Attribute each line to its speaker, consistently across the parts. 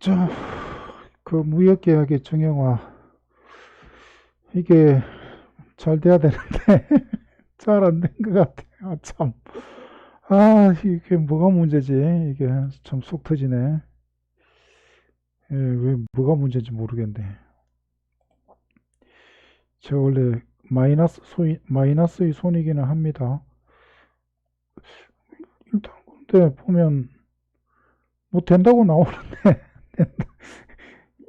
Speaker 1: 자, 그 무역계약의 정형화, 이게 잘 돼야 되는데, 잘 안 된 것 같아. 아, 참. 아, 이게 뭐가 문제지? 이게 참 속 터지네. 예, 왜, 뭐가 문제인지 모르겠네. 제가 원래 마이너스의 손이기는 합니다. 일단, 근데 보면, 뭐 된다고 나오는데,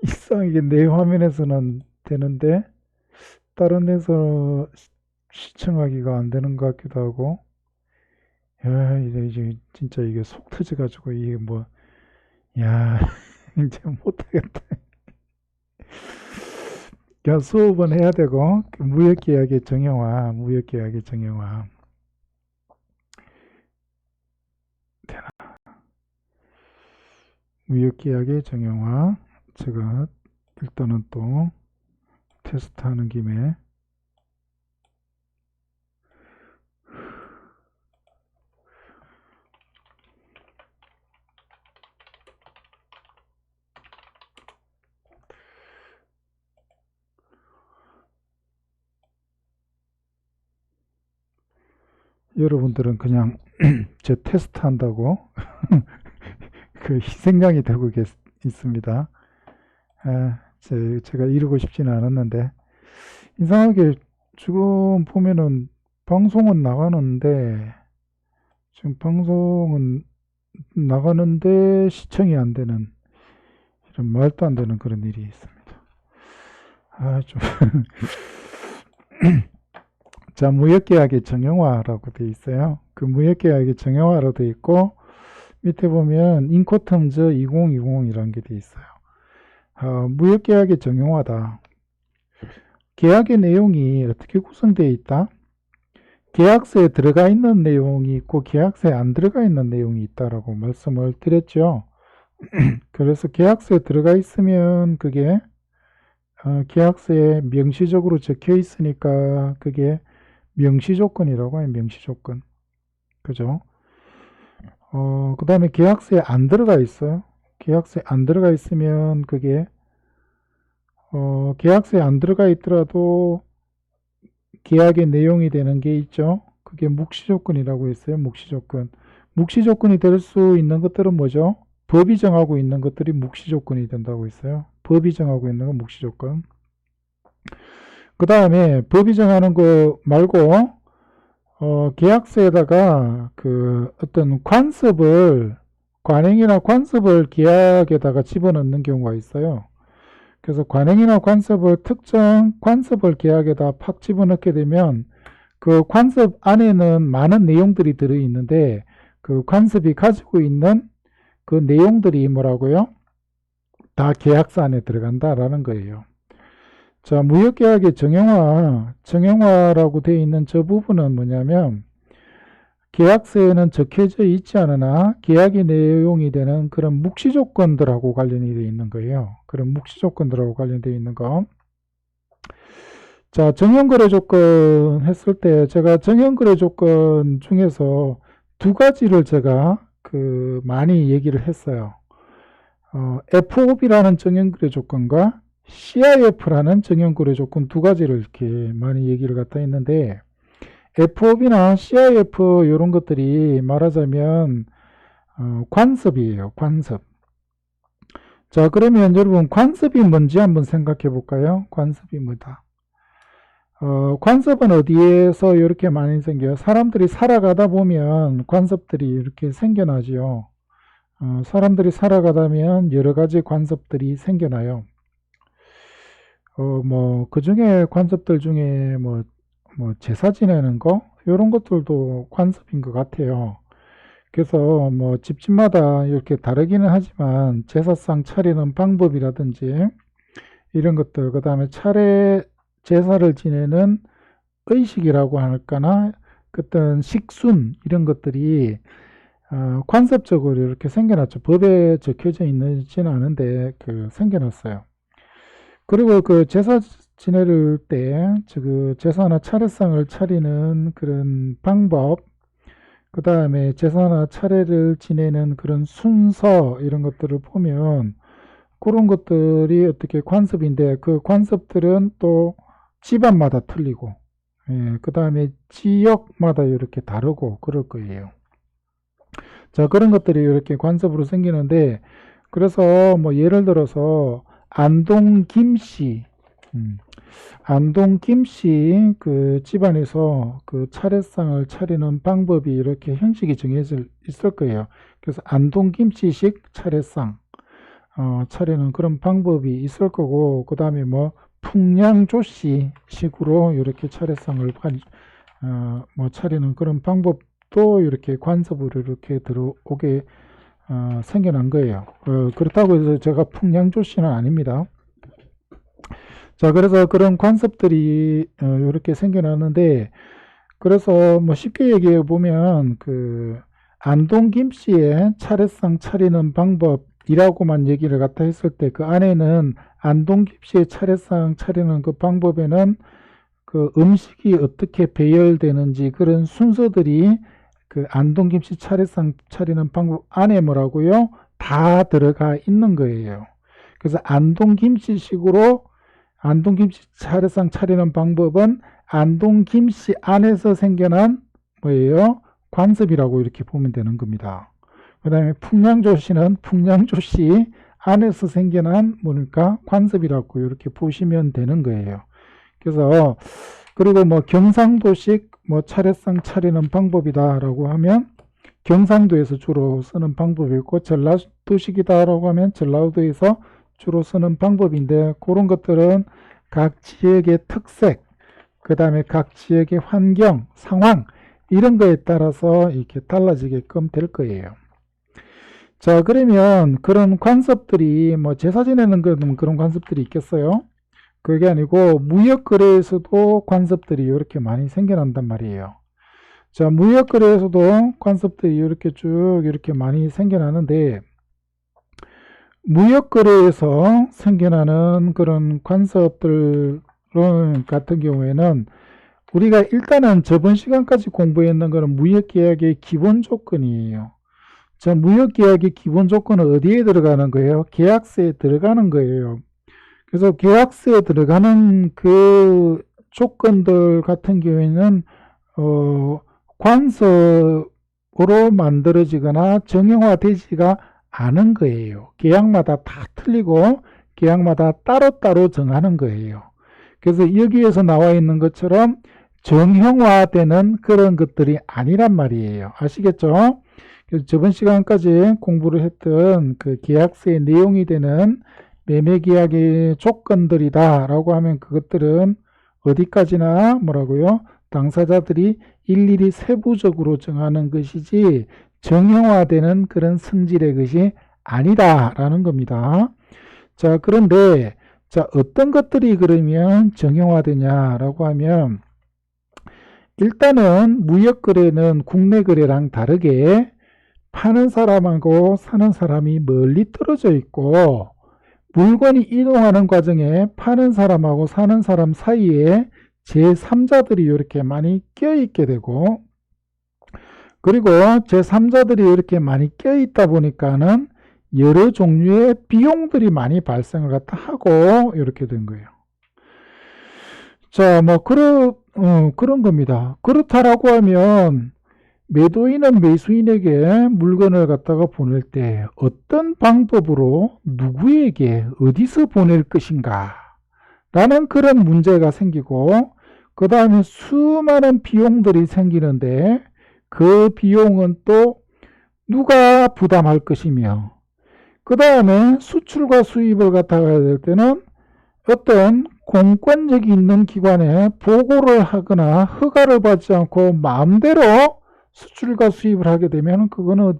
Speaker 1: 이상 이게 내 화면에서는 되는데, 다른 데서 시청하기가 안 되는 것 같기도 하고, 야, 이제 진짜 이게 속 터져가지고 이게 뭐, 야, 이제 못하겠다. 야, 수업은 해야 되고, 그 무역계약의 정형화. 무역계약의 정형화. 제가 일단은 또 테스트하는 김에, 여러분들은 그냥 제 테스트 한다고 그 희생양이 되고 있습니다. 제가 이러고 싶지는 않았는데, 이상하게 지금 보면은 방송은 나가는데, 지금 방송은 나가는데 시청이 안 되는 이런 말도 안 되는 그런 일이 있습니다. 아, 좀. 자, 무역계약의 정형화라고 되어 있어요. 그 무역계약의 정형화로 되어 있고, 밑에 보면 인코텀즈 2020이라는 게 되어 있어요. 무역계약의 정형화다. 계약의 내용이 어떻게 구성되어 있다? 계약서에 들어가 있는 내용이 있고 계약서에 안 들어가 있는 내용이 있다라고 말씀을 드렸죠. 그래서 계약서에 들어가 있으면 그게 계약서에 명시적으로 적혀 있으니까 그게 명시조건이라고 해요. 명시조건. 그죠? 그 다음에 계약서에 안 들어가 있어요. 계약서에 안 들어가 있으면 그게 계약서에 안 들어가 있더라도 계약의 내용이 되는 게 있죠. 그게 묵시조건이라고 했어요. 묵시조건. 묵시조건이 될 수 있는 것들은 뭐죠? 법이 정하고 있는 것들이 묵시조건이 된다고 했어요. 법이 정하고 있는 건 묵시조건. 그 다음에 법이 정하는 거 말고 계약서에다가 그 어떤 관행이나 관습을 계약에다가 집어넣는 경우가 있어요. 그래서 관행이나 특정 관습을 계약에다 팍 집어넣게 되면 그 관습 안에는 많은 내용들이 들어있는데 그 관습이 가지고 있는 그 내용들이 뭐라고요? 다 계약서 안에 들어간다라는 거예요. 자, 무역계약의 정형화라고 되어 있는 저 부분은 뭐냐면 계약서에는 적혀져 있지 않으나 계약의 내용이 되는 그런 묵시조건들하고 관련이 되어 있는 거예요. 그런 묵시조건들하고 관련되어 있는 거. 자, 정형거래 조건 했을 때 제가 정형거래 조건 중에서 두 가지를 제가 그 많이 얘기를 했어요. FOB라는 정형거래 조건과 CIF라는 정형거래 조건 두 가지를 이렇게 많이 얘기를 갖다 했는데 FOB나 CIF 이런 것들이 말하자면 관습이에요. 관습. 자, 그러면 여러분 관습이 뭔지 한번 생각해 볼까요? 관습이 뭐다? 관습은 어디에서 이렇게 많이 생겨요? 사람들이 살아가다 보면 관습들이 이렇게 생겨나지요. 사람들이 살아가다면 여러 가지 관습들이 생겨나요. 그 중에 관습들 중에 뭐 제사 지내는 거? 이런 것들도 관습인 것 같아요. 그래서 뭐 집집마다 이렇게 다르기는 하지만 제사상 차리는 방법이라든지 이런 것들, 그 다음에 제사를 지내는 의식이라고 할까나, 어떤 식순, 이런 것들이 관습적으로 이렇게 생겨났죠. 법에 적혀져 있지는 않은데, 생겨났어요. 그리고 그 제사 지낼 때, 그 제사나 차례상을 차리는 그런 방법, 그 다음에 제사나 차례를 지내는 그런 순서, 이런 것들을 보면, 그런 것들이 어떻게 관습인데 그 관습들은 또 집안마다 틀리고 그 다음에 지역마다 이렇게 다르고 그럴 거예요. 자, 그런 것들이 이렇게 관습으로 생기는데 그래서 뭐 예를 들어서 안동 김씨 안동 김씨 그 집안에서 그 차례상을 차리는 방법이 이렇게 형식이 정해져 있을 거예요. 그래서 안동 김씨식 차례상 차리는 그런 방법이 있을 거고 그 다음에 뭐 풍량조씨 식으로 이렇게 차례상을 뭐 차리는 그런 방법도 이렇게 관습으로 이렇게 들어오게 생겨난 거예요. 그렇다고 해서 제가 풍량조씨는 아닙니다. 자, 그래서 그런 관습들이 이렇게 생겨나는데 그래서 뭐 쉽게 얘기해 보면 그 안동 김씨의 차례상 차리는 방법이라고만 얘기를 갖다 했을 때 그 안에는 안동 김씨의 차례상 차리는 그 방법에는 그 음식이 어떻게 배열되는지 그런 순서들이 그 안동 김씨 차례상 차리는 방법 안에 뭐라고요? 다 들어가 있는 거예요. 그래서 안동 김씨식으로 안동 김씨 차례상 차리는 방법은 안동 김씨 안에서 생겨난 뭐예요? 관습이라고 이렇게 보면 되는 겁니다. 그 다음에 풍량조씨는 풍량조씨 안에서 생겨난 뭐니까 관습이라고 이렇게 보시면 되는 거예요. 그래서 그리고 뭐 경상도식 뭐 차례상 차리는 방법이다라고 하면 경상도에서 주로 쓰는 방법이 있고 전라도식이다라고 하면 전라도에서 주로 쓰는 방법인데 그런 것들은 각 지역의 특색, 그 다음에 각 지역의 환경, 상황 이런 거에 따라서 이렇게 달라지게끔 될 거예요. 자, 그러면 그런 관습들이 뭐 제사 지내는 그런 관습들이 있겠어요? 그게 아니고 무역거래에서도 관습들이 이렇게 많이 생겨난단 말이에요. 자, 무역거래에서도 관습들이 이렇게 쭉 이렇게 많이 생겨나는데 무역거래에서 생겨나는 그런 관습들 같은 경우에는 우리가 일단은 저번 시간까지 공부했는 것은 무역계약의 기본 조건이에요. 자, 무역계약의 기본 조건은 어디에 들어가는 거예요? 계약서에 들어가는 거예요. 그래서 계약서에 들어가는 그 조건들 같은 경우에는 관습으로 만들어지거나 정형화되지가 않은 거예요. 계약마다 다 틀리고 계약마다 따로따로 정하는 거예요. 그래서 여기에서 나와 있는 것처럼 정형화되는 그런 것들이 아니란 말이에요. 아시겠죠? 그래서 저번 시간까지 공부를 했던 그 계약서의 내용이 되는 매매계약의 조건들이다 라고 하면 그것들은 어디까지나 뭐라고요? 당사자들이 일일이 세부적으로 정하는 것이지 정형화되는 그런 성질의 것이 아니다 라는 겁니다. 자, 그런데 자, 어떤 것들이 그러면 정형화되냐라고 하면 일단은 무역거래는 국내거래랑 다르게 파는 사람하고 사는 사람이 멀리 떨어져 있고 물건이 이동하는 과정에 파는 사람하고 사는 사람 사이에 제3자들이 이렇게 많이 껴있게 되고 그리고 제3자들이 이렇게 많이 껴있다 보니까는 여러 종류의 비용들이 많이 발생을 갖다 하고 이렇게 된 거예요. 자, 뭐 그런 겁니다. 그렇다라고 하면 매도인은 매수인에게 물건을 갖다가 보낼 때 어떤 방법으로 누구에게 어디서 보낼 것인가 라는 그런 문제가 생기고 그 다음에 수많은 비용들이 생기는데 그 비용은 또 누가 부담할 것이며 그 다음에 수출과 수입을 갖다가 해야 될 때는 어떤 공권력이 있는 기관에 보고를 하거나 허가를 받지 않고 마음대로 수출과 수입을 하게 되면 그거는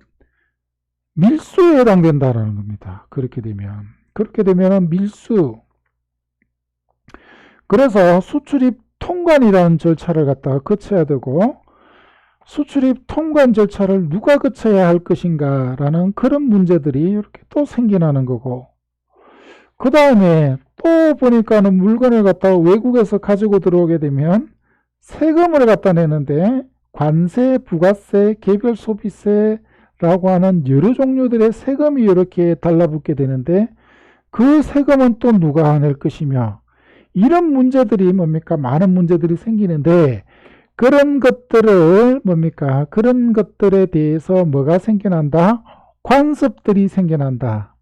Speaker 1: 밀수에 해당된다는 겁니다. 그렇게 되면 밀수. 그래서 수출입 통관이라는 절차를 갖다가 거쳐야 되고 수출입 통관 절차를 누가 거쳐야 할 것인가 라는 그런 문제들이 이렇게 또 생겨나는 거고 그 다음에 또 보니까는 물건을 갖다가 외국에서 가지고 들어오게 되면 세금을 갖다 내는데 관세, 부가세, 개별 소비세라고 하는 여러 종류들의 세금이 이렇게 달라붙게 되는데 그 세금은 또 누가 낼 것이며, 이런 문제들이 뭡니까? 많은 문제들이 생기는데, 그런 것들을 뭡니까? 그런 것들에 대해서 뭐가 생겨난다? 관습들이 생겨난다.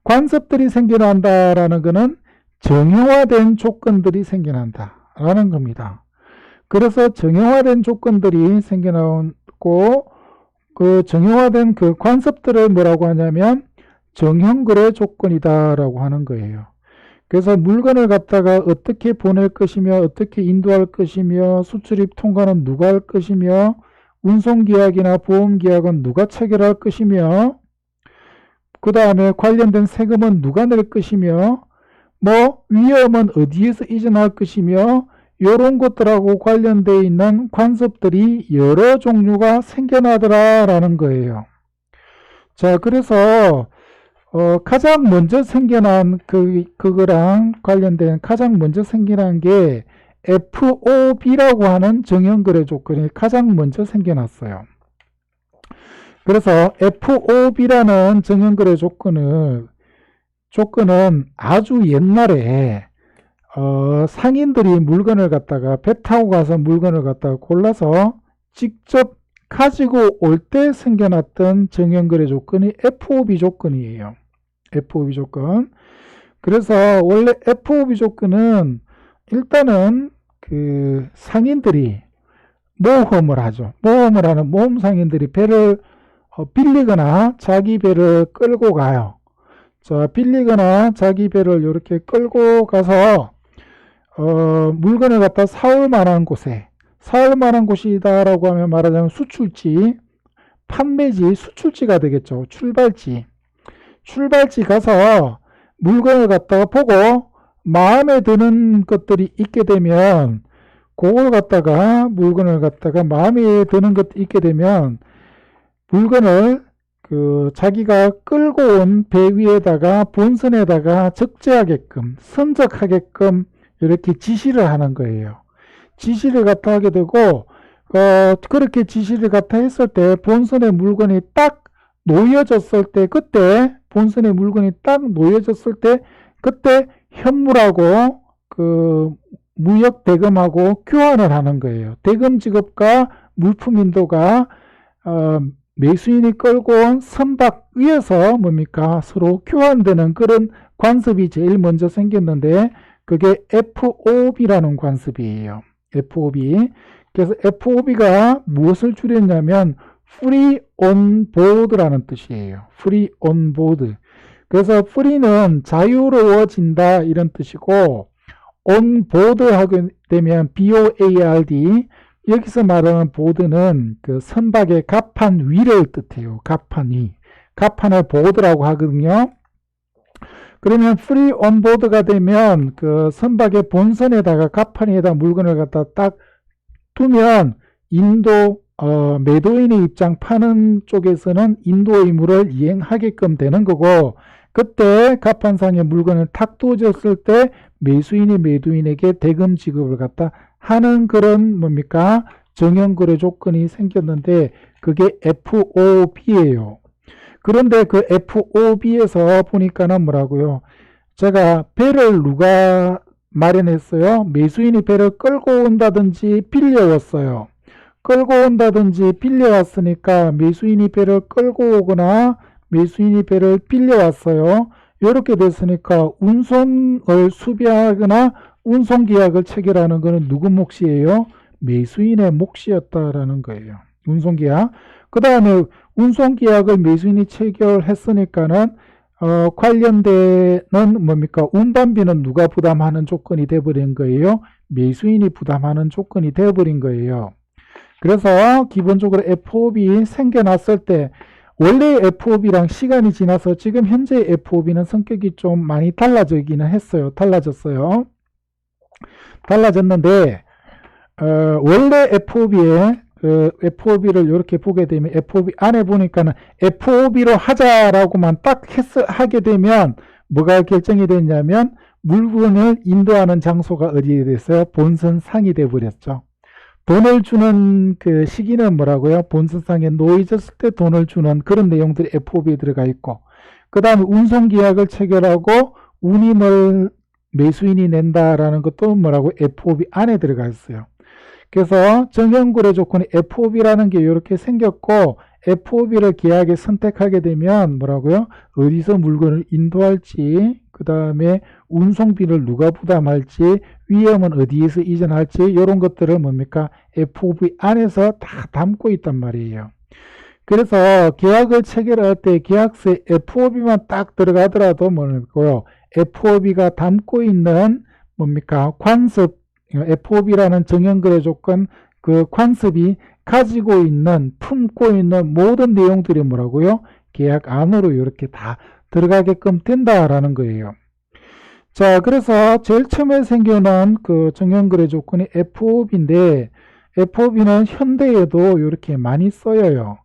Speaker 1: 관습들이 생겨난다라는 것은 정형화된 조건들이 생겨난다라는 겁니다. 그래서 정형화된 조건들이 생겨나고, 그 정형화된 그 관습들을 뭐라고 하냐면 정형거래 조건이다라고 하는 거예요. 그래서 물건을 갖다가 어떻게 보낼 것이며, 어떻게 인도할 것이며, 수출입 통과는 누가 할 것이며, 운송계약이나 보험계약은 누가 체결할 것이며, 그 다음에 관련된 세금은 누가 낼 것이며, 뭐 위험은 어디에서 이전할 것이며, 이런 것들하고 관련되어 있는 관습들이 여러 종류가 생겨나더라라는 거예요. 자, 그래서 가장 먼저 생겨난 그거랑 관련된 가장 먼저 생겨난 게 FOB라고 하는 정형거래 조건이 가장 먼저 생겨났어요. 그래서 FOB라는 정형거래 조건은 아주 옛날에 상인들이 물건을 갖다가 배 타고 가서 물건을 갖다가 골라서 직접 가지고 올 때 생겨났던 정형거래 조건이 FOB 조건이에요. FOB 조건. 그래서 원래 FOB 조건은 일단은 그 상인들이 모험을 하죠. 모험을 하는 모험 상인들이 배를 빌리거나 자기 배를 끌고 가요. 자, 빌리거나 자기 배를 이렇게 끌고 가서 물건을 갖다 사올 만한 곳에, 사올 만한 곳이다라고 하면 말하자면 수출지, 판매지, 수출지가 되겠죠. 출발지 가서 물건을 갖다가 보고 마음에 드는 것들이 있게 되면, 그걸 갖다가 물건을 갖다가 마음에 드는 것들이 있게 되면 물건을 그 자기가 끌고 온 배 위에다가 본선에다가 적재하게끔, 선적하게끔 이렇게 지시를 하는 거예요. 지시를 갖다 하게 되고, 그렇게 지시를 갖다 했을 때 본선에 물건이 딱 놓여졌을 때, 그때 본선에 물건이 딱 놓여졌을 때, 그때 현물하고 그 무역 대금하고 교환을 하는 거예요. 대금 지급과 물품 인도가 매수인이 끌고 온 선박 위에서 뭡니까? 서로 교환되는 그런 관습이 제일 먼저 생겼는데, 그게 FOB라는 관습이에요. FOB. 그래서 FOB가 무엇을 줄였냐면 Free on Board라는 뜻이에요. Free on Board. 그래서 free는 자유로워진다 이런 뜻이고, on board 하게 되면 BOARD, 여기서 말하는 보드는 그 선박의 갑판 위를 뜻해요. 갑판 위. 갑판을 보드라고 하거든요. 그러면 free on board가 되면 그 선박의 본선에다가 갑판에다 물건을 갖다 딱 두면 인도 매도인의 입장 파는 쪽에서는 인도 의무를 이행하게끔 되는 거고, 그때 갑판상에 물건을 탁 두어졌을 때 매수인이 매도인에게 대금 지급을 갖다 하는 그런 뭡니까? 정형거래 조건이 생겼는데, 그게 FOB예요. 그런데 그 FOB에서 보니까는 뭐라고요? 제가 배를 누가 마련했어요? 매수인이 배를 끌고 온다든지 빌려왔어요. 끌고 온다든지 빌려왔으니까 매수인이 배를 끌고 오거나 매수인이 배를 빌려왔어요. 이렇게 됐으니까 운송을 수비하거나 운송계약을 체결하는 것은 누구 몫이에요? 매수인의 몫이었다라는 거예요. 운송계약. 그 다음에 운송계약을 매수인이 체결했으니까는 관련되는 뭡니까? 운반비는 누가 부담하는 조건이 돼버린 거예요? 매수인이 부담하는 조건이 돼버린 거예요. 그래서 기본적으로 FOB 생겨났을 때, 원래 FOB랑 시간이 지나서 지금 현재 FOB는 성격이 좀 많이 달라지기는 했어요. 달라졌어요. 달라졌는데 원래 FOB에 FOB를 이렇게 보게 되면 FOB 안에 보니까는 FOB로 하자라고만 딱 하게 되면 뭐가 결정이 됐냐면 물건을 인도하는 장소가 어디에 됐어요? 본선상이 돼 버렸죠. 돈을 주는 그 시기는 뭐라고요? 본선상에 놓여졌을 때 돈을 주는 그런 내용들이 FOB에 들어가 있고, 그 다음에 운송계약을 체결하고 운임을 매수인이 낸다라는 것도 뭐라고 FOB 안에 들어가 있어요. 그래서 정형거래 조건이 FOB라는 게 이렇게 생겼고 FOB를 계약에 선택하게 되면 뭐라고요? 어디서 물건을 인도할지, 그 다음에 운송비를 누가 부담할지, 위험은 어디에서 이전할지 이런 것들을 뭡니까? FOB 안에서 다 담고 있단 말이에요. 그래서 계약을 체결할 때 계약서에 FOB만 딱 들어가더라도 뭐고요? FOB가 담고 있는 뭡니까? 관습, FOB라는 정형거래 조건 그 관습이 가지고 있는, 품고 있는 모든 내용들이 뭐라고요? 계약 안으로 이렇게 다 들어가게끔 된다라는 거예요. 자, 그래서 제일 처음에 생겨난 그 정형거래 조건이 FOB인데, FOB는 현대에도 이렇게 많이 써요.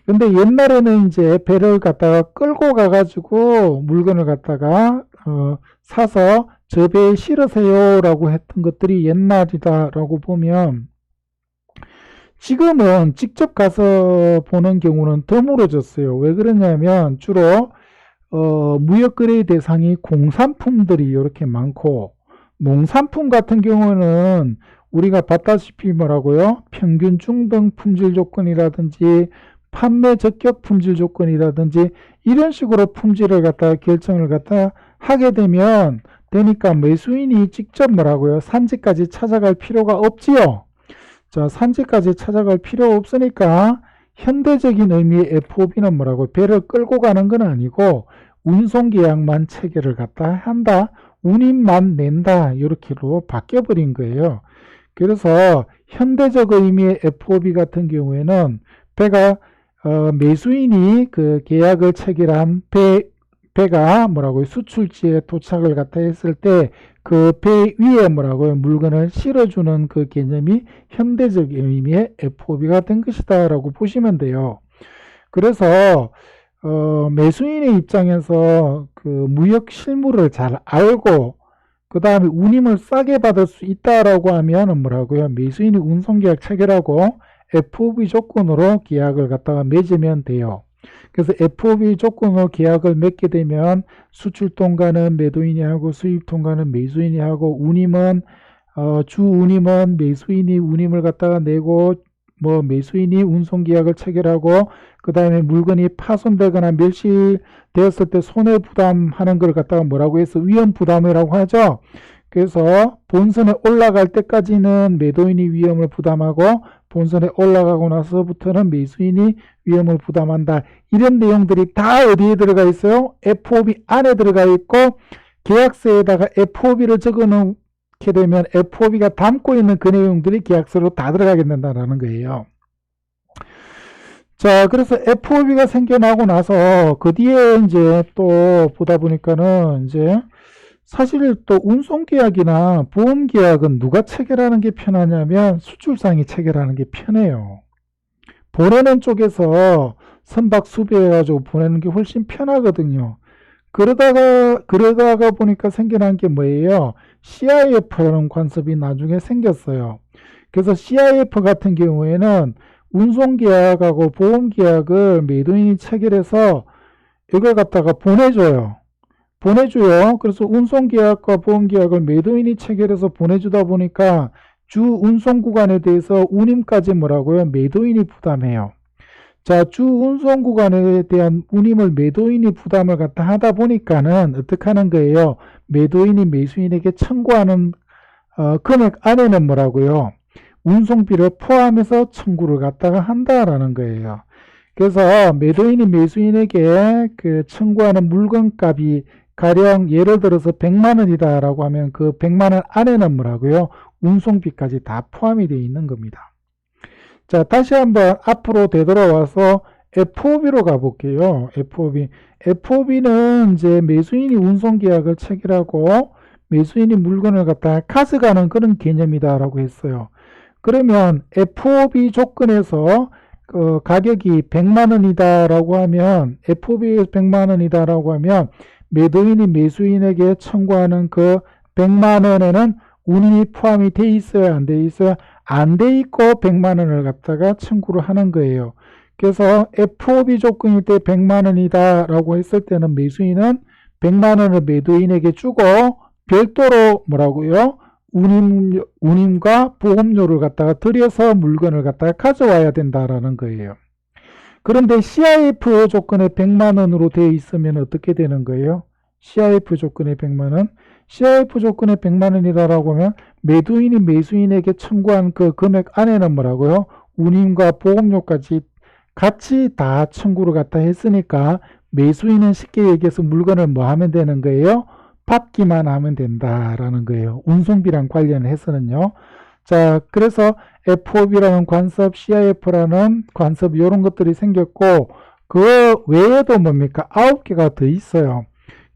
Speaker 1: 근데 옛날에는 이제 배를 갖다가 끌고 가가지고 물건을 갖다가 사서 저 배에 실으세요 라고 했던 것들이 옛날이다라고 보면, 지금은 직접 가서 보는 경우는 드물어졌어요. 왜 그러냐면 주로 무역거래 대상이 공산품들이 이렇게 많고, 농산품 같은 경우는 우리가 봤다시피 뭐라고요? 평균 중등 품질 조건이라든지 판매 적격 품질 조건이라든지 이런 식으로 품질을 갖다가 결정을 갖다 하게 되니까 매수인이 직접 뭐라고요? 산지까지 찾아갈 필요가 없지요. 자, 산지까지 찾아갈 필요 없으니까 현대적인 의미의 FOB는 뭐라고? 배를 끌고 가는 건 아니고 운송계약만 체결을 갖다 한다, 운임만 낸다, 이렇게로 바뀌어버린 거예요. 그래서 현대적 의미의 FOB 같은 경우에는 배가 매수인이 그 계약을 체결한 배가 뭐라고요? 수출지에 도착을 갖다 했을 때 그 배 위에 뭐라고요? 물건을 실어주는 그 개념이 현대적 의미의 FOB가 된 것이다 라고 보시면 돼요. 그래서 매수인의 입장에서 그 무역 실무를 잘 알고 그 다음에 운임을 싸게 받을 수 있다라고 하면 뭐라고요? 매수인이 운송계약 체결하고 FOB 조건으로 계약을 갖다가 맺으면 돼요. 그래서 FOB 조건으로 계약을 맺게 되면 수출 통과는 매도인이 하고 수입 통과는 매수인이 하고 운임은 주 운임은 매수인이 운임을 갖다가 내고 뭐 매수인이 운송계약을 체결하고 그 다음에 물건이 파손되거나 멸실되었을 때 손해부담하는 걸 갖다가 뭐라고 해서 위험부담이라고 하죠. 그래서 본선에 올라갈 때까지는 매도인이 위험을 부담하고 본선에 올라가고 나서부터는 매수인이 위험을 부담한다. 이런 내용들이 다 어디에 들어가 있어요? FOB 안에 들어가 있고 계약서에다가 FOB를 적어놓게 되면 FOB가 담고 있는 그 내용들이 계약서로 다 들어가게 된다는 거예요. 자, 그래서 FOB가 생겨나고 나서 그 뒤에 이제 또 보다 보니까는 이제 사실 또 운송계약이나 보험계약은 누가 체결하는 게 편하냐면 수출상이 체결하는 게 편해요. 보내는 쪽에서 선박 수배해가지고 보내는 게 훨씬 편하거든요. 그러다가 보니까 생겨난 게 뭐예요? CIF라는 관습이 나중에 생겼어요. 그래서 CIF 같은 경우에는 운송계약하고 보험계약을 매도인이 체결해서 이걸 갖다가 보내줘요. 그래서 운송계약과 보험계약을 매도인이 체결해서 보내주다 보니까 주 운송구간에 대해서 운임까지 뭐라고요? 매도인이 부담해요. 자, 주 운송구간에 대한 운임을 매도인이 부담을 갖다 하다 보니까는 어떻게 하는 거예요? 매도인이 매수인에게 청구하는 금액 안에는 뭐라고요? 운송비를 포함해서 청구를 갖다가 한다라는 거예요. 그래서 매도인이 매수인에게 그 청구하는 물건값이 가령 예를 들어서 100만 원이다 라고 하면 그 100만 원 안에는 뭐라고요? 운송비까지 다 포함이 되어 있는 겁니다. 자, 다시 한번 앞으로 되돌아와서 FOB로 가볼게요. FOB는 이제 매수인이 운송계약을 체결하고 매수인이 물건을 갖다 가져가는 그런 개념이다라고 했어요. 그러면 FOB 조건에서 가격이 100만 원이다라고 하면 FOB에서 100만 원이다라고 하면 매도인이 매수인에게 청구하는 그 100만 원에는 운임이 포함이 돼 있어야 안 돼 있어야 안 돼 있고 100만 원을 갖다가 청구를 하는 거예요. 그래서 FOB 조건일 때 100만 원이다 라고 했을 때는 매수인은 100만 원을 매도인에게 주고 별도로 뭐라고요? 운임과 보험료를 갖다가 들여서 물건을 갖다가 가져와야 된다라는 거예요. 그런데 CIF 조건에 100만 원으로 되어 있으면 어떻게 되는 거예요? CIF 조건에 100만 원? CIF 조건에 100만 원이다라고 하면 매도인이 매수인에게 청구한 그 금액 안에는 뭐라고요? 운임과 보험료까지 같이 다 청구를 갖다 했으니까 매수인은 쉽게 얘기해서 물건을 뭐 하면 되는 거예요? 받기만 하면 된다라는 거예요. 운송비랑 관련해서는요. 자, 그래서 FOB라는 관습, CIF라는 관습 이런 것들이 생겼고 그 외에도 뭡니까? 9개가 더 있어요.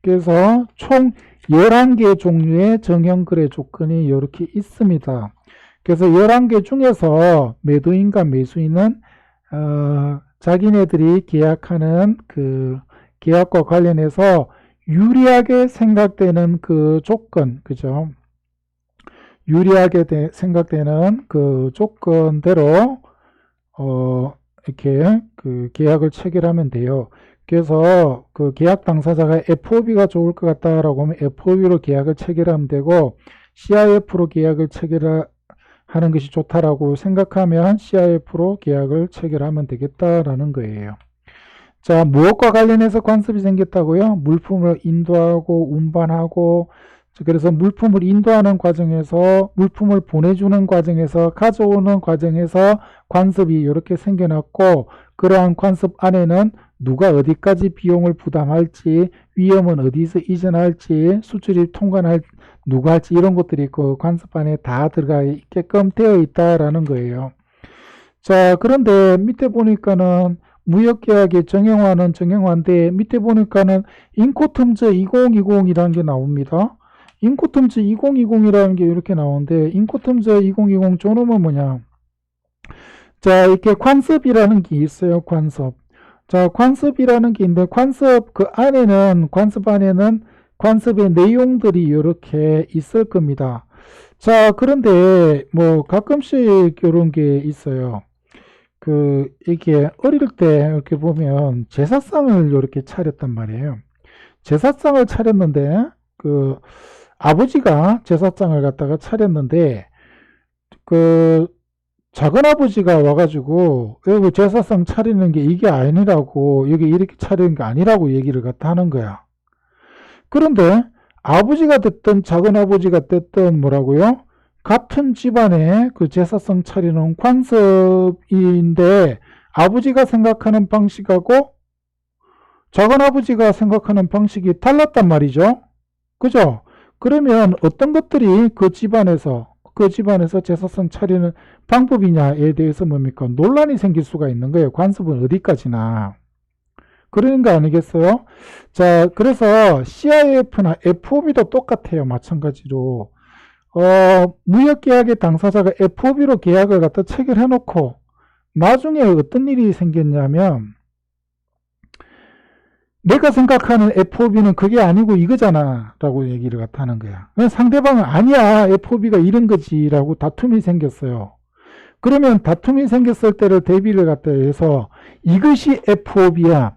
Speaker 1: 그래서 총 11개 종류의 정형거래 조건이 이렇게 있습니다. 그래서 11개 중에서 매도인과 매수인은 자기네들이 계약하는 그 계약과 관련해서 유리하게 생각되는 그 조건, 그죠? 유리하게 생각되는 그 조건대로 이렇게 그 계약을 체결하면 돼요. 그래서 그 계약 당사자가 FOB가 좋을 것 같다라고 하면 FOB로 계약을 체결하면 되고 CIF로 계약을 체결하는 것이 좋다라고 생각하면 CIF로 계약을 체결하면 되겠다라는 거예요. 자, 무엇과 관련해서 관습이 생겼다고요? 물품을 인도하고 운반하고, 그래서 물품을 인도하는 과정에서, 물품을 보내주는 과정에서, 가져오는 과정에서 관습이 이렇게 생겨났고, 그러한 관습 안에는 누가 어디까지 비용을 부담할지, 위험은 어디서 이전할지, 수출입 통관할 누가 할지 이런 것들이 그 관습 안에 다 들어가 있게끔 되어 있다라는 거예요. 자, 그런데 밑에 보니까는 무역계약의 정형화는 정형화인데 밑에 보니까는 인코텀즈 2020이라는 게 나옵니다. 인코텀즈 2020이라는 게 이렇게 나오는데 인코텀즈 2020 저놈은 뭐냐? 자, 이렇게 관습이라는 게 있어요. 관습. 자, 관습이라는 게 있는데 관습 그 안에는 관습 안에는 관습의 내용들이 이렇게 있을 겁니다. 자, 그런데 뭐 가끔씩 이런 게 있어요. 이게 어릴 때 이렇게 보면 제사상을 이렇게 차렸단 말이에요. 제사상을 차렸는데, 아버지가 제사상을 갖다가 차렸는데, 작은아버지가 와가지고, 여기 제사상 차리는 게 이게 아니라고, 여기 이렇게 차리는 게 아니라고 얘기를 갖다 하는 거야. 그런데, 아버지가 됐든 작은아버지가 됐든 뭐라고요? 같은 집안의 그 제사상 차리는 관습인데 아버지가 생각하는 방식하고 작은아버지가 생각하는 방식이 달랐단 말이죠. 그죠? 그러면 어떤 것들이 그 집안에서 제사상 차리는 방법이냐에 대해서 뭡니까? 논란이 생길 수가 있는 거예요. 관습은 어디까지나. 그런 거 아니겠어요? 자, 그래서 CIF나 FOB도 똑같아요. 마찬가지로. 무역계약의 당사자가 FOB로 계약을 갖다 체결해 놓고 나중에 어떤 일이 생겼냐면 내가 생각하는 FOB는 그게 아니고 이거잖아 라고 얘기를 갖다 하는 거야. 상대방은 아니야 FOB가 이런 거지 라고 다툼이 생겼어요. 그러면 다툼이 생겼을 때를 대비를 갖다 해서 이것이 FOB야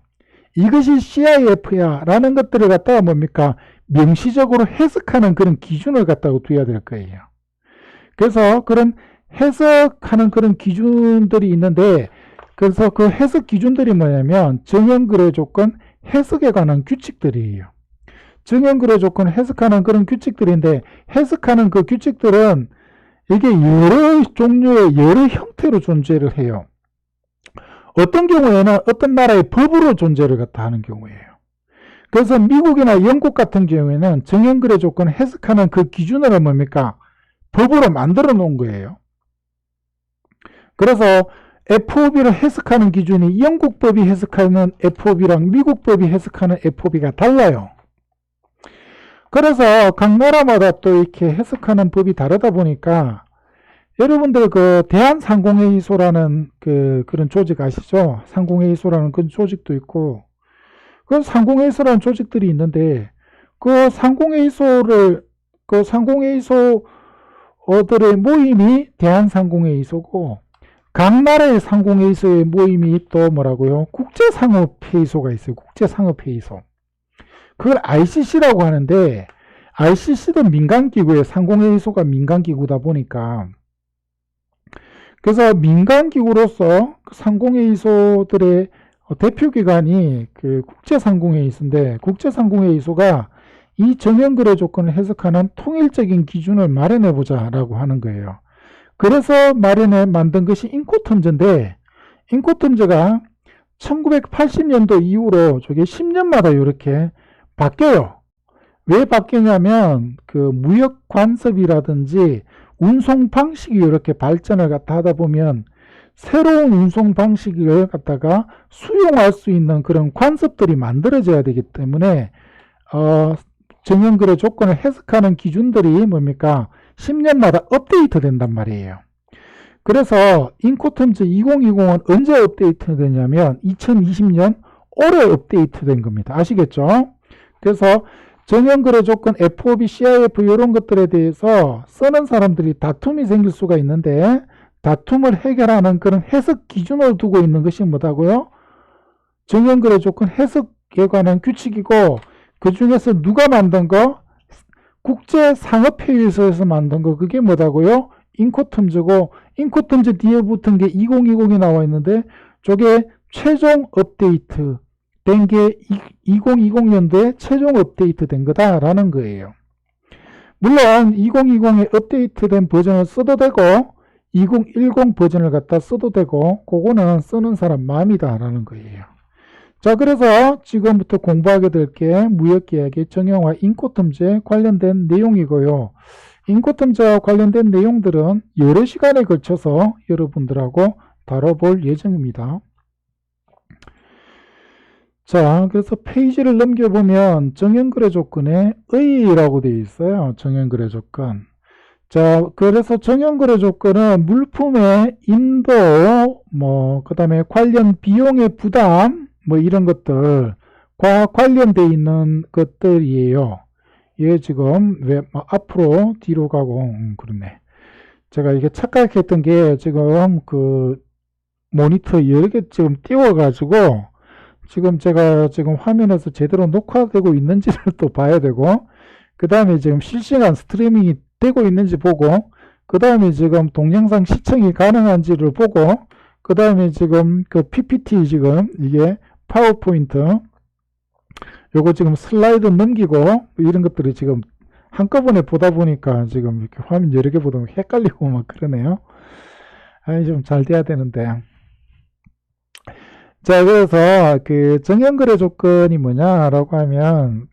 Speaker 1: 이것이 CIF야 라는 것들을 갖다가 뭡니까 명시적으로 해석하는 그런 기준을 갖다가 두어야 될 거예요. 그래서 그런 해석하는 그런 기준들이 있는데 그래서 그 해석 기준들이 뭐냐면 정형거래 조건 해석에 관한 규칙들이에요. 정형거래 조건 해석하는 그런 규칙들인데 해석하는 그 규칙들은 이게 여러 종류의 여러 형태로 존재를 해요. 어떤 경우에는 어떤 나라의 법으로 존재를 갖다 하는 경우예요. 그래서 미국이나 영국 같은 경우에는 정형거래 조건 해석하는 그 기준을 뭡니까? 법으로 만들어 놓은 거예요. 그래서 FOB를 해석하는 기준이 영국 법이 해석하는 FOB랑 미국 법이 해석하는 FOB가 달라요. 그래서 각 나라마다 또 이렇게 해석하는 법이 다르다 보니까 여러분들 그 대한상공회의소라는 그런 조직 아시죠? 상공회의소라는 그런 조직도 있고 그 상공회의소라는 조직들이 있는데 그 상공회의소들의 모임이 대한상공회의소고 각 나라의 상공회의소의 모임이 또 뭐라고요? 국제상업회의소가 있어요. 국제상업회의소. 그걸 ICC라고 하는데 ICC도 민간기구예요. 상공회의소가 민간기구다 보니까. 그래서 민간기구로서 상공회의소들의 대표기관이 그 국제상공회의소인데 국제상공회의소가 이 정연거래 조건을 해석하는 통일적인 기준을 마련해보자 라고 하는 거예요. 그래서 만든 것이 인코텀즈인데 인코텀즈가 1980년도 이후로 저게 10년마다 이렇게 바뀌어요. 왜 바뀌냐면 그 무역 관습이라든지 운송 방식이 이렇게 발전을 갖다 하다 보면 새로운 운송 방식을 갖다가 수용할 수 있는 그런 관습들이 만들어져야 되기 때문에 정연거래 조건을 해석하는 기준들이 뭡니까? 10년마다 업데이트 된단 말이에요. 그래서 인코텀즈 2020은 언제 업데이트 되냐면 2020년 올해 업데이트 된 겁니다. 아시겠죠? 그래서 정연거래 조건 FOB, CIF 이런 것들에 대해서 쓰는 사람들이 다툼이 생길 수가 있는데 다툼을 해결하는 그런 해석 기준을 두고 있는 것이 뭐다고요? 정연거래 조건 해석에 관한 규칙이고 그 중에서 누가 만든 거? 국제상업회의소에서 만든 거 그게 뭐다고요? 인코텀즈고 인코텀즈 뒤에 붙은 게 2020이 나와 있는데 저게 최종 업데이트 된 게 2020년도에 최종 업데이트 된 거다라는 거예요. 물론 2020에 업데이트된 버전을 써도 되고 2010 버전을 갖다 써도 되고 그거는 쓰는 사람 마음이다라는 거예요. 자, 그래서 지금부터 공부하게 될 게 무역계약의 정형화 인코텀즈에 관련된 내용이고요. 인코텀즈와 관련된 내용들은 여러 시간에 걸쳐서 여러분들하고 다뤄볼 예정입니다. 자, 그래서 페이지를 넘겨보면 정연거래 조건에 의라고 되어 있어요. 정연거래 조건. 자, 그래서 정연거래 조건은 물품의 인도, 그 다음에 관련 비용의 부담, 이런 것들과 관련되어 있는 것들이에요. 얘 지금 왜 앞으로 뒤로 가고, 그렇네. 제가 이게 착각했던 게 지금 그 모니터 여러 개 지금 띄워가지고 지금 제가 지금 화면에서 제대로 녹화되고 있는지를 또 봐야 되고 그 다음에 지금 실시간 스트리밍이 되고 있는지 보고 그 다음에 지금 동영상 시청이 가능한지를 보고 그 다음에 지금 그 PPT 지금 이게 파워포인트 요거 지금 슬라이드 넘기고 이런 것들이 지금 한꺼번에 보다 보니까 지금 이렇게 화면 여러 개 보다 보면 헷갈리고 막 그러네요. 좀 잘 돼야 되는데. 자, 그래서 그 정연거래 조건이 뭐냐라고 하면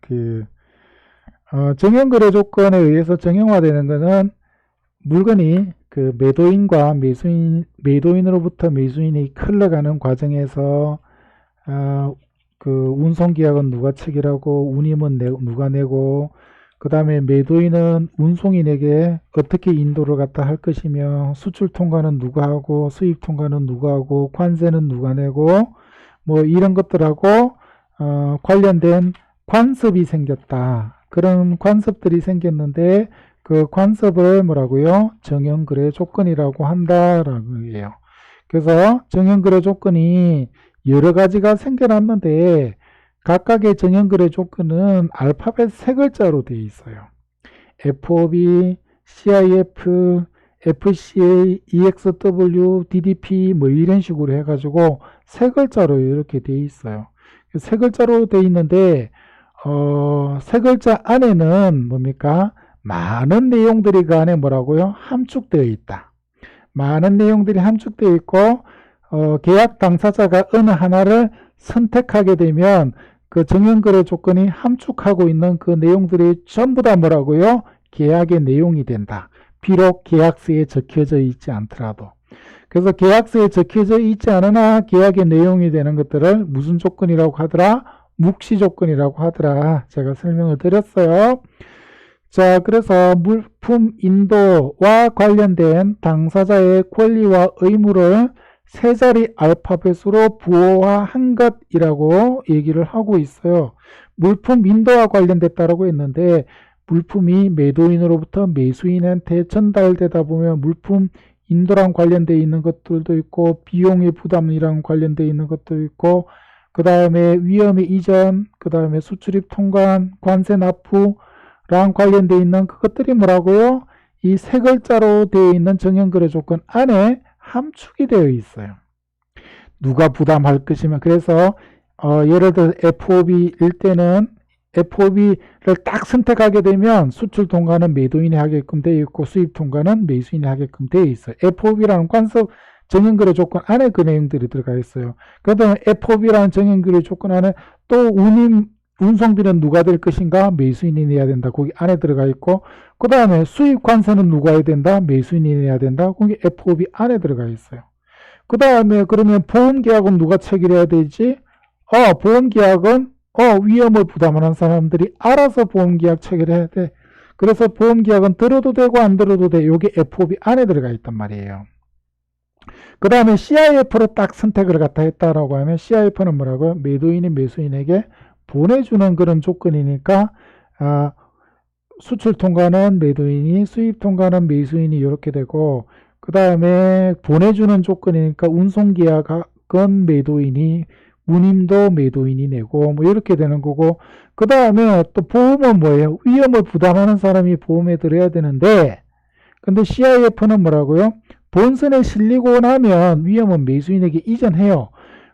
Speaker 1: 정연거래 조건에 의해서 정형화되는 것은 물건이 그 매도인과 매도인으로부터 매수인이 흘러가는 과정에서 그 운송계약은 누가 체결하고 운임은 누가 내고 그 다음에 매도인은 운송인에게 어떻게 인도를 갖다 할 것이며 수출 통과는 누가 하고 수입 통과는 누가 하고 관세는 누가 내고 이런 것들하고 관련된 관습이 생겼다. 그런 관습들이 생겼는데 그 관습을 뭐라고요? 정연거래 조건이라고 한다라고 해요. 그래서 정연거래 조건이 여러 가지가 생겨났는데 각각의 정연거래 조건은 알파벳 3글자로 되어 있어요. FOB, CIF, FCA, EXW, DDP 이런 식으로 해가지고 3글자로 이렇게 되어 있어요. 3글자로 되어 있는데 3글자 안에는 뭡니까? 많은 내용들이 그 안에 뭐라고요? 함축되어 있다. 많은 내용들이 함축되어 있고 계약 당사자가 어느 하나를 선택하게 되면 그 정연거래 조건이 함축하고 있는 그 내용들이 전부 다 뭐라고요? 계약의 내용이 된다. 비록 계약서에 적혀져 있지 않더라도. 그래서 계약서에 적혀져 있지 않으나 계약의 내용이 되는 것들을 무슨 조건이라고 하더라? 묵시 조건이라고 하더라. 제가 설명을 드렸어요. 자, 그래서 물품 인도와 관련된 당사자의 권리와 의무를 세 자리 알파벳으로 부호화한 것이라고 얘기를 하고 있어요. 물품 인도와 관련됐다라고 했는데 물품이 매도인으로부터 매수인한테 전달되다 보면 물품 인도랑 관련되어 있는 것들도 있고, 비용의 부담이랑 관련되어 있는 것도 있고, 그 다음에 위험의 이전, 그 다음에 수출입 통관, 관세 납부랑 관련되어 있는 그것들이 뭐라고요? 이 세 글자로 되어 있는 정형거래 조건 안에 함축이 되어 있어요. 누가 부담할 것이면. 그래서 예를 들어 FOB일 때는 FOB를 딱 선택하게 되면 수출 통과는 매도인이 하게끔 되어 있고 수입 통과는 매수인이 하게끔 되어 있어요. FOB라는 관습 정형거래 조건 안에 그 내용들이 들어가 있어요. 그다음에 FOB라는 정형거래 조건 안에 또 운송비는 누가 될 것인가? 매수인이 내야 된다. 거기 안에 들어가 있고, 그 다음에 수입 관세는 누가 해야 된다? 매수인이 내야 된다. 거기 FOB 안에 들어가 있어요. 그 다음에 그러면 보험계약은 누가 체결해야 되지? 보험계약은 위험을 부담하는 사람들이 알아서 보험계약 체결해야 돼. 그래서 보험계약은 들어도 되고 안 들어도 돼. 요게 FOB 안에 들어가 있단 말이에요. 그 다음에 CIF로 딱 선택을 갖다 했다라고 하면 CIF는 뭐라고요? 매도인이 매수인에게 보내주는 그런 조건이니까 수출 통과는 매도인이, 수입 통과는 매수인이 이렇게 되고, 그 다음에 보내주는 조건이니까 운송계약은 매도인이, 운임도 매도인이 내고 뭐 이렇게 되는 거고, 그 다음에 또 보험은 뭐예요? 위험을 부담하는 사람이 보험에 들어야 되는데, 근데 CIF는 뭐라고요? 본선에 실리고 나면 위험은 매수인에게 이전해요.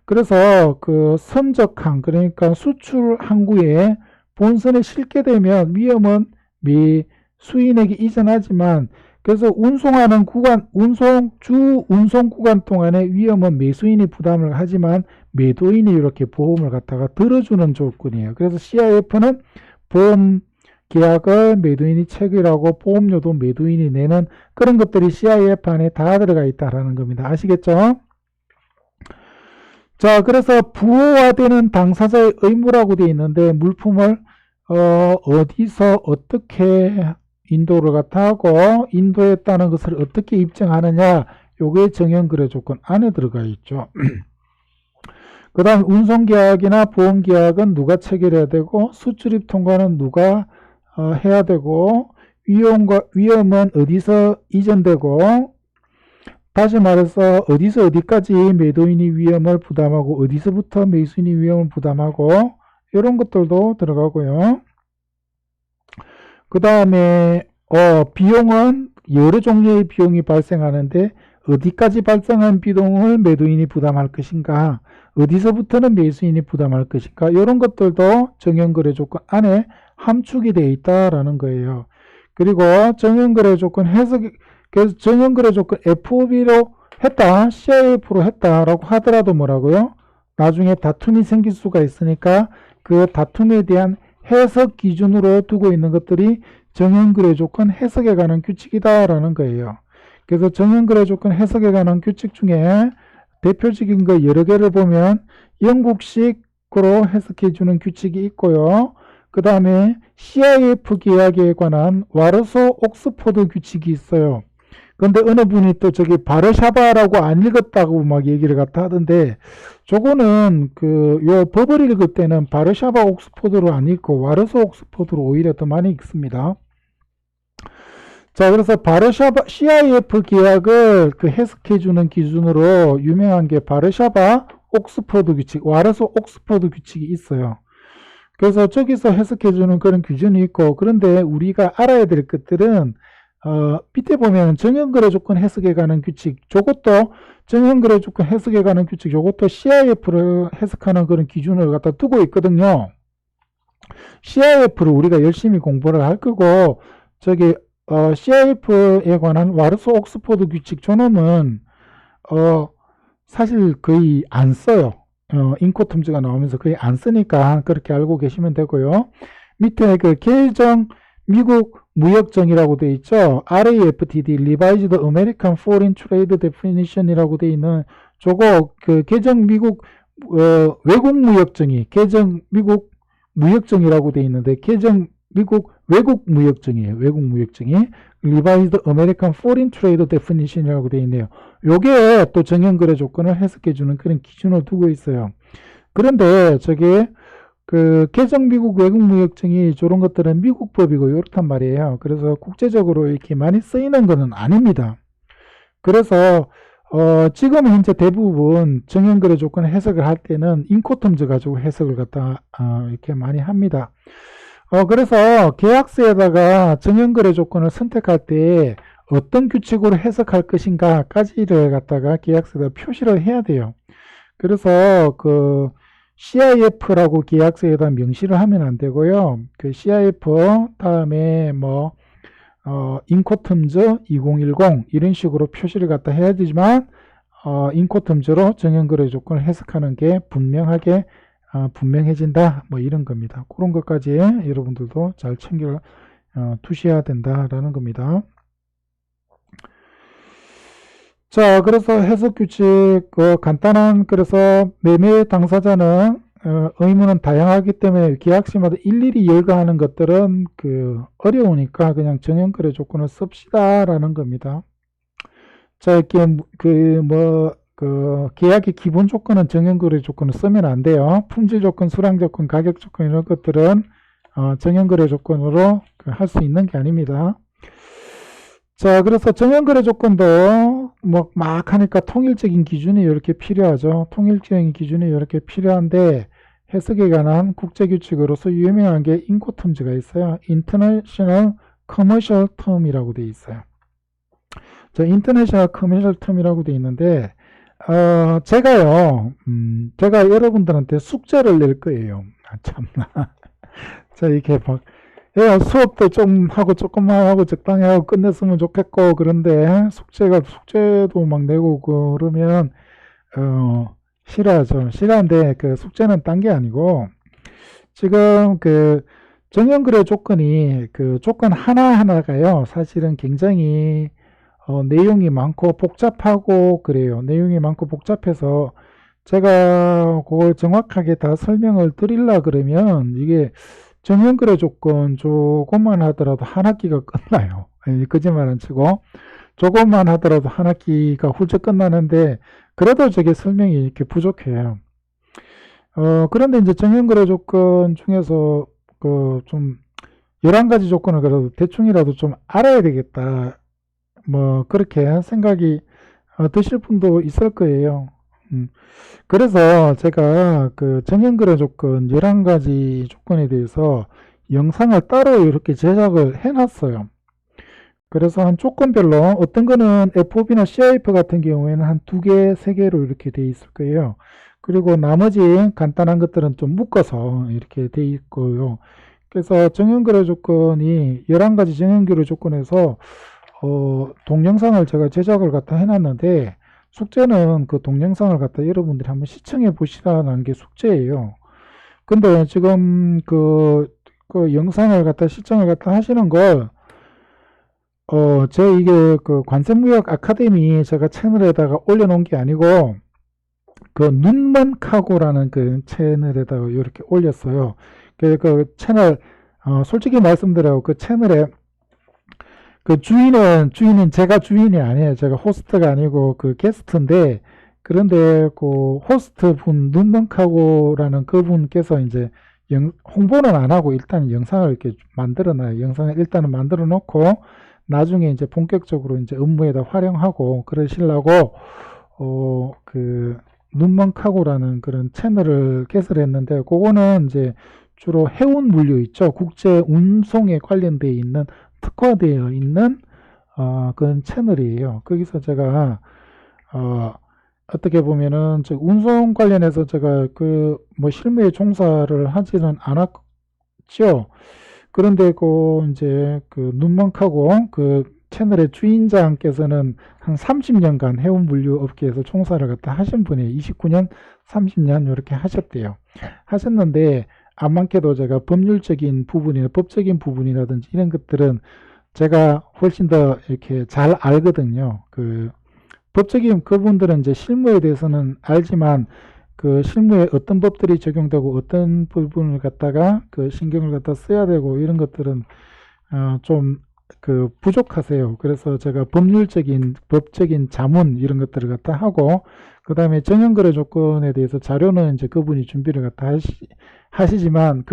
Speaker 1: 그래서 그 선적항, 그러니까 수출 항구에 본선에 실게 되면 위험은 매수인에게 이전하지만, 그래서 운송하는 구간, 운송 구간 동안에 위험은 매수인이 부담을 하지만 매도인이 이렇게 보험을 갖다가 들어주는 조건이에요. 그래서 CIF는 보험 계약을 매도인이 체결하고 보험료도 매도인이 내는 그런 것들이 CIF 안에 다 들어가 있다라는 겁니다. 아시겠죠? 자, 그래서 부호화되는 당사자의 의무라고 되어 있는데 물품을 어디서 어떻게 인도를 갖다 하고 인도했다는 것을 어떻게 입증하느냐, 요게 정형거래 조건 안에 들어가 있죠. 그 다음 운송계약이나 보험계약은 누가 체결해야 되고 수출입 통과는 누가 해야 되고 위험은 어디서 이전되고, 다시 말해서 어디서 어디까지 매도인이 위험을 부담하고 어디서부터 매수인이 위험을 부담하고 이런 것들도 들어가고요. 그 다음에 비용은 여러 종류의 비용이 발생하는데 어디까지 발생한 비용을 매도인이 부담할 것인가, 어디서부터는 매수인이 부담할 것인가, 이런 것들도 정형거래 조건 안에 함축이 되어 있다라는 거예요. 그리고 정형거래 조건 그래서 정형거래 조건 FOB로 했다, CIF로 했다라고 하더라도 뭐라고요? 나중에 다툼이 생길 수가 있으니까 그 다툼에 대한 해석 기준으로 두고 있는 것들이 정형거래 조건 해석에 관한 규칙이다라는 거예요. 그래서 정형거래 조건 해석에 관한 규칙 중에 대표적인 거 여러 개를 보면 영국식으로 해석해주는 규칙이 있고요. 그 다음에 CIF 계약에 관한 와르소 옥스포드 규칙이 있어요. 근데 어느 분이 또 저기 바르샤바라고 안 읽었다고 막 얘기를 갖다 하던데, 저거는 요 법을 읽을 때는 바르샤바 옥스포드로 안 읽고 와르소 옥스포드로 오히려 더 많이 읽습니다. 자, 그래서 바르샤바 CIF 계약을 해석해주는 기준으로 유명한 게 바르샤바 옥스포드 규칙, 와르소 옥스포드 규칙이 있어요. 그래서 저기서 해석해주는 그런 기준이 있고, 그런데 우리가 알아야 될 것들은 밑에 보면 정형거래 조건 해석에 관한 규칙, 저것도 정형거래 조건 해석에 관한 규칙, 저것도 CIF를 해석하는 그런 기준을 갖다 두고 있거든요. CIF를 우리가 열심히 공부를 할 거고, 저기 CIF에 관한 와르소 옥스포드 규칙 저놈은 사실 거의 안 써요. 인코텀즈가 나오면서 거의 안 쓰니까 그렇게 알고 계시면 되고요. 밑에 그 개정 미국 무역정이라고 되어 있죠. RAFTD, Revised American Foreign Trade Definition이라고 되어 있는 저거 그 개정 미국 외국 무역정이 개정 미국 무역정이라고 되어 있는데 개정 미국 외국 무역정이에요. 외국 무역정이 Revised American Foreign Trade Definition이라고 되어 있네요. 요게 또 정형거래 조건을 해석해주는 그런 기준을 두고 있어요. 그런데 저게 그 개정 미국 외국 무역정이 저런 것들은 미국 법이고 이렇단 말이에요. 그래서 국제적으로 이렇게 많이 쓰이는 것은 아닙니다. 그래서 지금 현재 대부분 정형거래 조건을 해석을 할 때는 인코텀즈 가지고 해석을 갖다 이렇게 많이 합니다. 그래서 계약서에다가 정형거래 조건을 선택할 때 어떤 규칙으로 해석할 것인가까지를 갖다가 계약서에다 표시를 해야 돼요. 그래서 그 CIF라고 계약서에다 명시를 하면 안 되고요. 그 CIF 다음에 뭐 인코텀즈 2010 이런 식으로 표시를 갖다 해야 되지만 인코텀즈로 정형거래 조건을 해석하는 게 분명하게 분명해진다 뭐 이런 겁니다. 그런 것까지 여러분들도 잘 챙겨 두셔야 된다라는 겁니다. 자, 그래서 해석 규칙 간단한 그래서 매매 당사자는 의무는 다양하기 때문에 계약시마다 일일이 열거하는 것들은 어려우니까 그냥 정형거래 조건을 씁시다라는 겁니다. 자, 이렇게 계약의 기본 조건은 정형거래 조건을 쓰면 안 돼요. 품질 조건, 수량 조건, 가격 조건 이런 것들은 정형거래 조건으로 할 수 있는 게 아닙니다. 자, 그래서 정형거래 조건도 막 하니까 통일적인 기준이 이렇게 필요하죠. 통일적인 기준이 이렇게 필요한데 해석에 관한 국제규칙으로서 유명한 게 인코텀즈가 있어요. International Commercial Term이라고 되어 있어요. 자, International Commercial Term이라고 되어 있는데 제가 여러분들한테 숙제를 낼 거예요. 참나. 자, 이렇게 수업도 좀 하고 조금만 하고 적당히 하고 끝냈으면 좋겠고 그런데 숙제도 막 내고 그러면 싫어하죠. 싫어하는데 그 숙제는 딴 게 아니고 지금 정형거래 조건이 조건 하나하나가요. 사실은 굉장히 내용이 많고 복잡하고 그래요. 내용이 많고 복잡해서 제가 그걸 정확하게 다 설명을 드리려 그러면 이게 정형거래 조건 조금만 하더라도 한 학기가 끝나요. 거짓말 안 치고 조금만 하더라도 한 학기가 훌쩍 끝나는데 그래도 저게 설명이 이렇게 부족해요. 그런데 이제 정형거래 조건 중에서 좀 11가지 조건을 그래도 대충이라도 좀 알아야 되겠다. 그렇게 생각이 드실 분도 있을 거예요. 그래서 제가 정형거래 조건 11가지 조건에 대해서 영상을 따로 이렇게 제작을 해놨어요. 그래서 한 조건별로 어떤 거는 FOB나 CIF 같은 경우에는 한 2개, 3개로 이렇게 돼 있을 거예요. 그리고 나머지 간단한 것들은 좀 묶어서 이렇게 돼 있고요. 그래서 정형거래 조건이 11가지 정형거래 조건에서 동영상을 제가 제작을 갖다 해놨는데 숙제는 그 동영상을 갖다 여러분들이 한번 시청해 보시라는 게 숙제예요. 근데 지금 그 영상을 갖다 시청을 갖다 하시는 걸 이게 관세무역 아카데미 제가 채널에다가 올려놓은 게 아니고 눈먼카고라는 채널에다가 이렇게 올렸어요. 그 채널 솔직히 말씀드려요. 그 채널에 주인은 제가 주인이 아니에요. 제가 호스트가 아니고 게스트인데, 그런데 호스트 분, 눈먼카고라는 그분께서 이제 홍보는 안 하고 일단 영상을 이렇게 만들어놔요. 영상을 일단은 만들어 놓고, 나중에 이제 본격적으로 이제 업무에다 활용하고 그러시려고, 눈먼카고라는 그런 채널을 개설했는데, 그거는 이제 주로 해운 물류 있죠. 국제 운송에 관련되어 있는 특화되어 있는 그런 채널이에요. 거기서 제가 어떻게 보면은 운송 관련해서 제가 실무에 종사를 하지는 않았죠. 그런데 이제 눈먼카고 채널의 주인장께서는 한 30년간 해운 물류 업계에서 종사를 갖다 하신 분이에요. 29년, 30년 이렇게 하셨대요. 하셨는데 안 많게도 제가 법률적인 부분이나 법적인 부분이라든지 이런 것들은 제가 훨씬 더 이렇게 잘 알거든요. 법적인 그분들은 이제 실무에 대해서는 알지만 실무에 어떤 법들이 적용되고 어떤 부분을 갖다가 신경을 갖다 써야 되고 이런 것들은 좀 부족하세요. 그래서 제가 법적인 자문 이런 것들을 갖다 하고 그 다음에 정형거래 조건에 대해서 자료는 이제 그분이 준비를 갖다 하시지만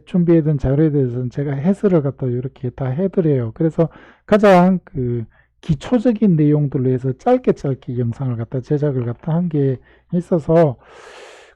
Speaker 1: 준비해둔 자료에 대해서는 제가 해설을 갖다 이렇게 다 해드려요. 그래서 가장 기초적인 내용들로 해서 짧게 영상을 갖다 제작을 갖다 한 게 있어서,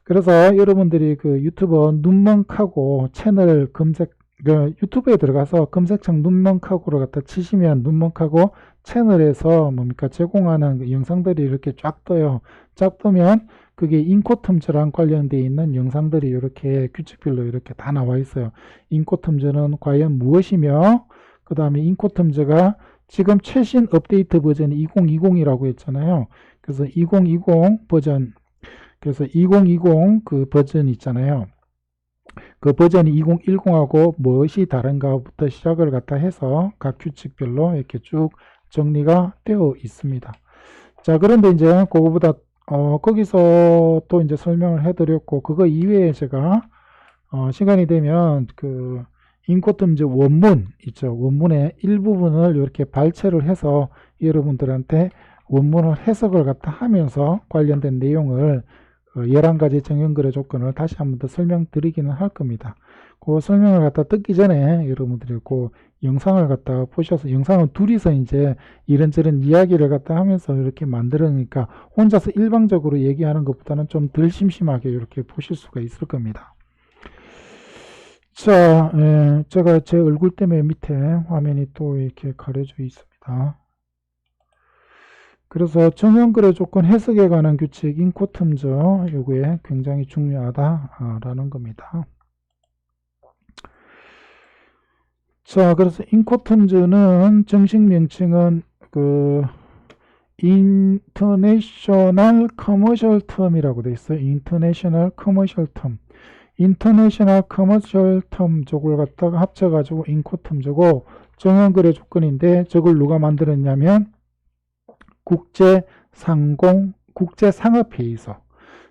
Speaker 1: 그래서 여러분들이 그 유튜버 눈먼카고 채널 검색, 그 유튜브에 들어가서 검색창 눈먼카고를 갖다 치시면 눈먼카고 채널에서 뭡니까 제공하는 그 영상들이 이렇게 쫙 떠요. 쫙 뜨면 그게 인코텀즈랑 관련되어 있는 영상들이 이렇게 규칙별로 이렇게 다 나와 있어요. 인코텀즈는 과연 무엇이며, 그 다음에 인코텀즈가 지금 최신 업데이트 버전이 2020이라고 했잖아요. 그래서 2020 버전, 그래서 2020 그 버전 있잖아요. 그 버전이 2010하고 무엇이 다른가부터 시작을 갖다 해서 각 규칙별로 이렇게 쭉 정리가 되어 있습니다. 자, 그런데 이제 그거보다 거기서 또 이제 설명을 해드렸고, 그거 이외에 제가 시간이 되면 그 인코텀즈 원문 있죠. 원문의 일부분을 이렇게 발췌를 해서 여러분들한테 원문을 해석을 갖다 하면서 관련된 내용을 11가지 정형거래 조건을 다시 한번 더 설명드리기는 할 겁니다. 그 설명을 갖다 듣기 전에 여러분들이 그 영상을 갖다 보셔서, 영상은 둘이서 이제 이런저런 이야기를 갖다 하면서 이렇게 만들으니까 혼자서 일방적으로 얘기하는 것보다는 좀 덜 심심하게 이렇게 보실 수가 있을 겁니다. 자, 제가 제 얼굴 때문에 밑에 화면이 또 이렇게 가려져 있습니다. 그래서 정형거래 조건 해석에 관한 규칙 인코텀즈, 요게 굉장히 중요하다라는 겁니다. 자, 그래서 인코텀즈는 정식 명칭은 그 인터내셔널 커머셜 텀이라고 되어 있어요. 인터내셔널 커머셜 텀. 인터내셔널 커머셜 텀 저걸 갖다가 합쳐가지고 인코텀즈고, 정형거래 조건인데 저걸 누가 만들었냐면 국제상업회의소.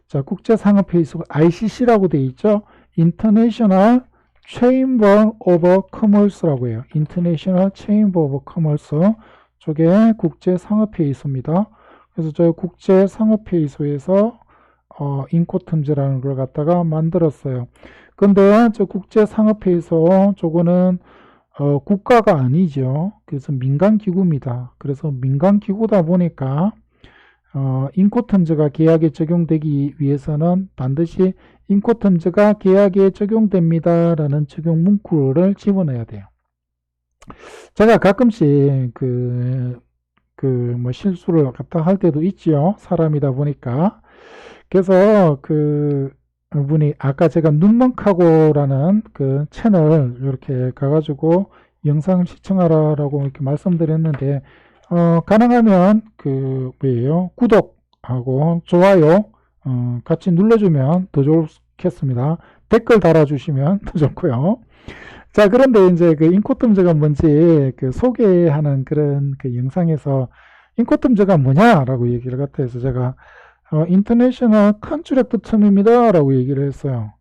Speaker 1: 자, 국제상업회의소 ICC라고 되어 있죠. International Chamber of Commerce라고 해요. International Chamber of Commerce. 저게 국제상업회의소입니다. 그래서 저 국제상업회의소에서 인코텀즈라는 걸 갖다가 만들었어요. 근데 저 국제상업회의소 저거는 국가가 아니죠. 그래서 민간기구입니다. 그래서 민간기구다 보니까 인코텀즈가 계약에 적용되기 위해서는 반드시 인코텀즈가 계약에 적용됩니다 라는 적용 문구를 집어넣어야 돼요. 제가 가끔씩 뭐 실수를 갖다 할 때도 있지요. 사람이다 보니까. 그래서 분이 아까 제가 눈먼카고라는 그 채널 이렇게 가가지고 영상을 시청하라라고 이렇게 말씀드렸는데, 가능하면 뭐예요? 구독하고 좋아요 같이 눌러주면 더 좋겠습니다. 댓글 달아주시면 더 좋고요. 자, 그런데 이제 그 인코텀즈가 뭔지 그 소개하는 그런 그 영상에서 인코텀즈가 뭐냐라고 얘기를 갖다 해서 제가 인터내셔널 컨트랙트 텀입니다 라고 얘기를 했어요.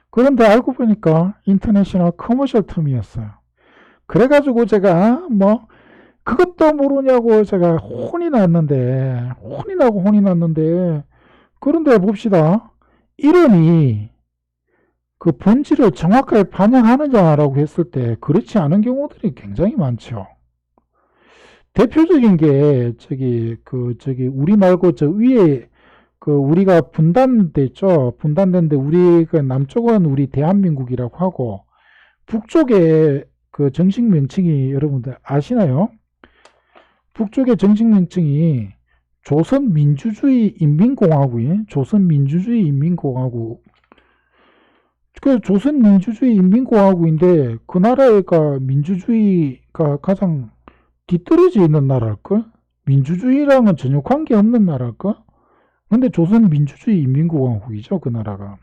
Speaker 1: 그런데 알고 보니까 인터내셔널 커머셜 텀이었어요. 그래가지고 제가 뭐 그것도 모르냐고 제가 혼이 났는데, 그런데 봅시다. 이름이 그 본질을 정확하게 반영하느냐라고 했을 때 그렇지 않은 경우들이 굉장히 많죠. 대표적인 게 우리 말고 저 위에 우리가 분단됐죠. 분단된데 우리가 남쪽은 우리 대한민국이라고 하고, 북쪽에 그 정식 명칭이 여러분들 아시나요? 북쪽의 정식 명칭이 조선민주주의인민공화국이에요. 조선민주주의인민공화국. 그 조선민주주의인민공화국인데 그 나라가 민주주의가 가장 뒤떨어져 있는 나라일걸? 민주주의랑은 전혀 관계없는 나라일까? 근데 조선민주주의인민공화국이죠, 그 나라가.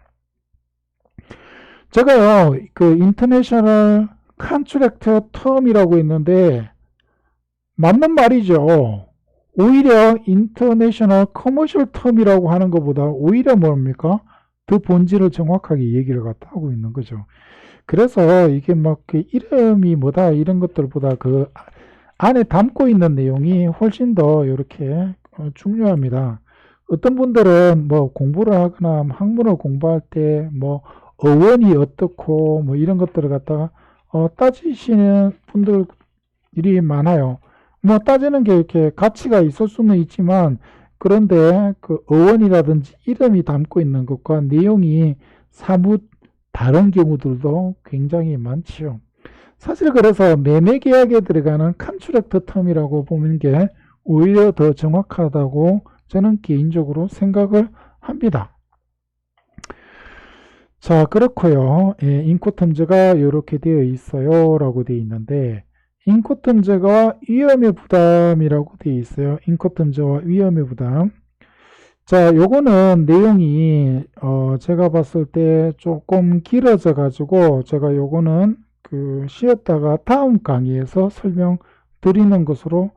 Speaker 1: 제가요, 그 인터내셔널 컨트랙트 텀이라고 했는데 맞는 말이죠. 오히려 인터내셔널 커머셜 텀이라고 하는 것보다 오히려 뭡니까? 그 본질을 정확하게 얘기를 갖다 하고 있는 거죠. 그래서 이게 막 그 이름이 뭐다 이런 것들보다 그 안에 담고 있는 내용이 훨씬 더 이렇게 중요합니다. 어떤 분들은 뭐 공부를 하거나 학문을 공부할 때 뭐 어원이 어떻고 뭐 이런 것들을 갖다가 따지시는 분들이 많아요. 뭐 따지는 게 이렇게 가치가 있을 수는 있지만, 그런데 그 어원이라든지 이름이 담고 있는 것과 내용이 사뭇 다른 경우들도 굉장히 많지요. 사실 그래서 매매 계약에 들어가는 컨트랙트 텀이라고 보는 게 오히려 더 정확하다고 저는 개인적으로 생각을 합니다. 자, 그렇고요. 예, 인코텀즈가 이렇게 되어 있어요 라고 되어 있는데, 인코텀즈가 위험의 부담이라고 되어 있어요. 인코텀즈와 위험의 부담. 자, 요거는 내용이 제가 봤을 때 조금 길어져 가지고 제가 요거는 그 쉬었다가 다음 강의에서 설명드리는 것으로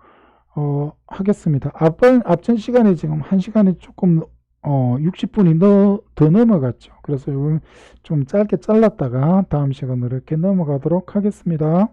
Speaker 1: 하겠습니다. 앞전 시간에 지금 1시간이 조금 60분이 더 넘어갔죠. 그래서 요건 좀 짧게 잘랐다가 다음 시간으로 이렇게 넘어가도록 하겠습니다.